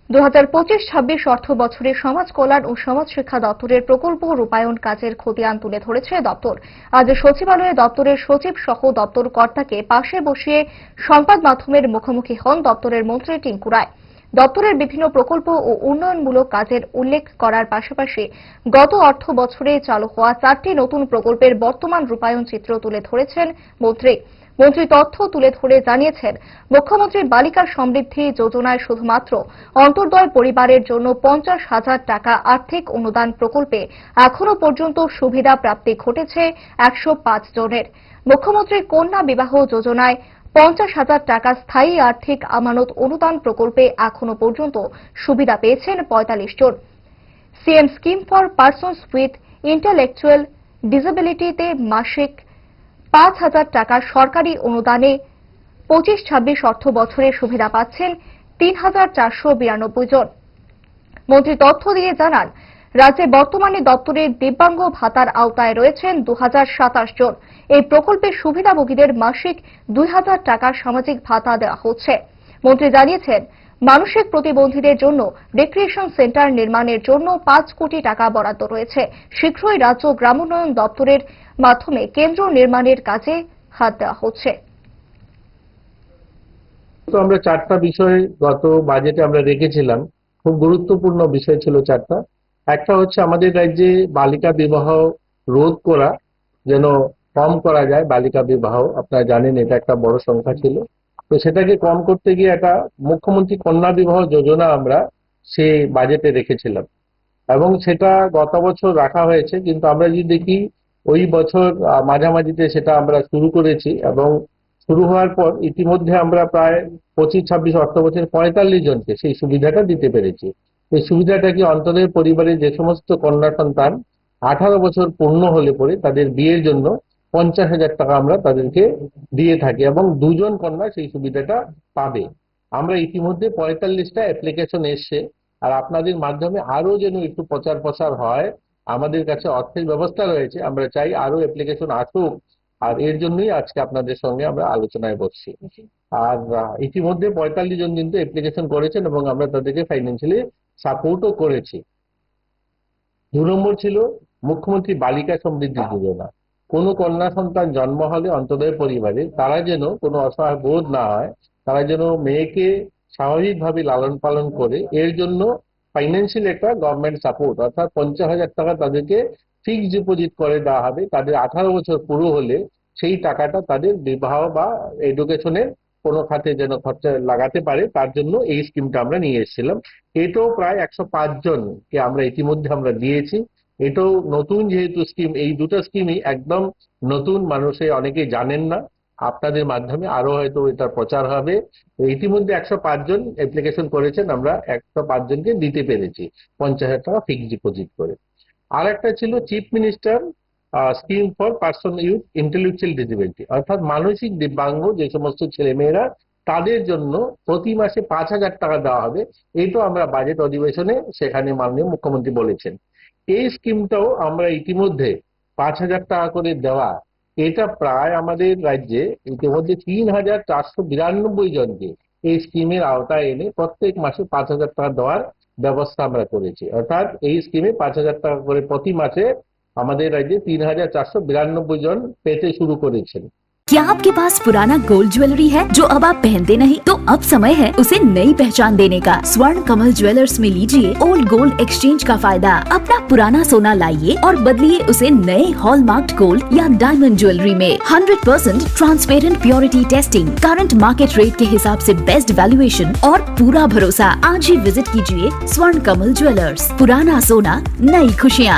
2025-26 অর্থ বছরে সমাজ কল্যাণ ও সমাজ শিক্ষা দপ্তরের প্রকল্প রূপায়ণ কাজের খতিয়ান তুলে ধরেছে দপ্তর। আজ সচিবালয়ে দপ্তরের সচিব সহ দপ্তর কর্তাকে পাশে বসিয়ে সংবাদ মাধ্যমের মুখোমুখি হন দপ্তরের মন্ত্রী টিঙ্কু রায়। দপ্তরের বিভিন্ন প্রকল্প ও উন্নয়নমূলক কাজের উল্লেখ করার পাশাপাশি গত অর্থ বছরে চালু হওয়া 4টি নতুন প্রকল্পের বর্তমান রূপায়ণ চিত্র তুলে ধরেছেন মন্ত্রী। তথ্য তুলে ধরে জানিয়েছেন, মুখ্যমন্ত্রী বালিকা সমৃদ্ধি যোজনায় শুধুমাত্র অন্তর্দয় পরিবারের জন্য 50,000 টাকা আর্থিক অনুদান প্রকল্পে এখনো পর্যন্ত সুবিধা প্রাপ্তি ঘটেছে 105 জনের। মুখ্যমন্ত্রী কন্যা বিবাহ যোজনায় 50,000 টাকা স্থায়ী আর্থিক আমানত অনুদান প্রকল্পে এখনো পর্যন্ত সুবিধা পেয়েছেন 45 জন। CM scheme for persons with intellectual ডিসেবিলিটিতে মাসিক 5,000 টাকা সরকারি অনুদানে 25-26 অর্থ বছরে সুবিধা পাচ্ছেন 3,492 জন। মন্ত্রী তথ্য দিয়ে জানান, রাজ্যে বর্তমানে দপ্তরের দিব্যাঙ্গ ভাতার আওতায় রয়েছেন 2,027 জন। এই প্রকল্পের সুবিধাভোগীদের মাসিক 2,000 টাকার সামাজিক ভাতা দেওয়া হচ্ছে। মন্ত্রী জানিয়েছেন, মানসিক প্রতিবন্ধীদের জন্য রিক্রিয়েশন সেন্টার নির্মাণের জন্য 5 কোটি টাকা বরাদ্দ রয়েছে। শীঘ্রই রাজ্য গ্রামোন্নয়ন দপ্তরের মাধ্যমে কেন্দ্র নির্মাণের কাজে হাত দেওয়া হচ্ছে। আমরা 4টা বিষয় গত বাজেটে আমরা রেখেছিলাম। খুব গুরুত্বপূর্ণ বিষয় ছিল 4টা। একটা হচ্ছে আমাদের রাজ্যে বালিকা বিবাহ রোধ করা, যেন কম করা যায় বালিকা বিবাহ। আপনারা জানেন এটা একটা বড় সংখ্যা ছিল, তো সেটাকে কম করতে গিয়ে একটা মুখ্যমন্ত্রী কন্যা বিবাহ যোজনা আমরা সে বাজেটে রেখেছিলাম এবং সেটা গত বছর রাখা হয়েছে। কিন্তু আমরা যদি দেখি ওই বছর মাঝামাঝিতে সেটা আমরা শুরু করেছি এবং শুরু হওয়ার পর ইতিমধ্যে আমরা প্রায় 25-26 অর্থ বছরে 45 জনকে সেই সুবিধাটা দিতে পেরেছি। এই সুবিধাটা কি অন্তরের পরিবারে যে সমস্ত কন্যা সন্তান 18 বছর পূর্ণ হলে পরে তাদের বিয়ের জন্য 50,000 টাকা আমরা তাদেরকে দিয়ে থাকি এবং 2 জন কন্যা সেই সুবিধাটা পাবে। আমরা ইতিমধ্যে 45টা অ্যাপ্লিকেশন এসছে, আর আপনাদের মাধ্যমে আরো যেন একটু প্রচার প্রসার হয়। আমাদের কাছে অর্থের ব্যবস্থা রয়েছে, আমরা চাই আরো অ্যাপ্লিকেশন আসুক, আর এর জন্যই আজকে আপনাদের সঙ্গে আমরা আলোচনায় বসছি। আর ইতিমধ্যে 45 জন কিন্তু অ্যাপ্লিকেশন করেছেন এবং আমরা তাদেরকে ফাইন্যান্সিয়ালি সাপোর্টও করেছি। 2 নম্বর ছিল মুখ্যমন্ত্রী বালিকা সমৃদ্ধি যোজনা। কোনো কন্যা সন্তান জন্ম হলে অন্তর্দয় পরিবারে তারা যেন কোনো অসহায় বোধ না হয়, তারা যেন মেয়েকে স্বাভাবিকভাবে লালন পালন করে, এর জন্য ফাইন্যান্সিয়াল একটা গভর্নমেন্ট সাপোর্ট অর্থাৎ 50,000 টাকা তাদেরকে ফিক্সড ডিপোজিট করে দেওয়া হবে। তাদের 18 বছর পুরো হলে সেই টাকাটা তাদের বিবাহ বা এডুকেশনের কোনো খাতে যেন খরচা লাগাতে পারে, তার জন্য এই স্কিমটা আমরা নিয়ে এসেছিলাম। এটাও প্রায় 105 জনকে আমরা ইতিমধ্যে আমরা দিয়েছি। এটাও নতুন যেহেতু স্কিম, এই দুটো স্কিমই একদম নতুন, মানুষে অনেকেই জানেন না। আপনাদের মাধ্যমে আরো হয়তো এটার প্রচার হবে। ইতিমধ্যে 105 জন অ্যাপ্লিকেশন করেছেন, আমরা 105 জনকে দিতে পেরেছি 50,000 টাকা ফিক্সড ডিপোজিট করে। আর একটা ছিল chief minister scheme for person with intellectual disability, অর্থাৎ মানসিক দিব্যাঙ্গ যে সমস্ত ছেলেমেয়েরা, তাদের জন্য প্রতি মাসে 5,000 টাকা দেওয়া হবে। এটাও আমরা বাজেট অধিবেশনে সেখানে মাননীয় মুখ্যমন্ত্রী বলেছেন। এই স্কিমটাও আমরা ইতিমধ্যে 5,000 টাকা করে দেওয়া, এটা প্রায় আমাদের রাজ্যে ইতিমধ্যে 3,492 জনকে এই স্কিমের আওতায় এনে প্রত্যেক মাসে 5,000 টাকা দেওয়ার ব্যবস্থা আমরা করেছি। অর্থাৎ এই স্কিমে 5,000 টাকা করে প্রতি মাসে আমাদের রাজ্যে 3,492 জন পেতে শুরু করেছেন। क्या आपके पास पुराना गोल्ड ज्वेलरी है जो अब आप पहनते नहीं? तो अब समय है उसे नई पहचान देने का। स्वर्ण कमल ज्वेलर्स में लीजिए ओल्ड गोल्ड एक्सचेंज का फायदा। अपना पुराना सोना लाइए और बदलिए उसे नए हॉलमार्क्ड गोल्ड या डायमंड ज्वेलरी में। 100% transparent purity testing, current market rate के हिसाब से बेस्ट वैल्यूएशन और पूरा भरोसा। आज ही विजिट कीजिए स्वर्ण कमल ज्वेलर्स। पुराना सोना, नई खुशियाँ।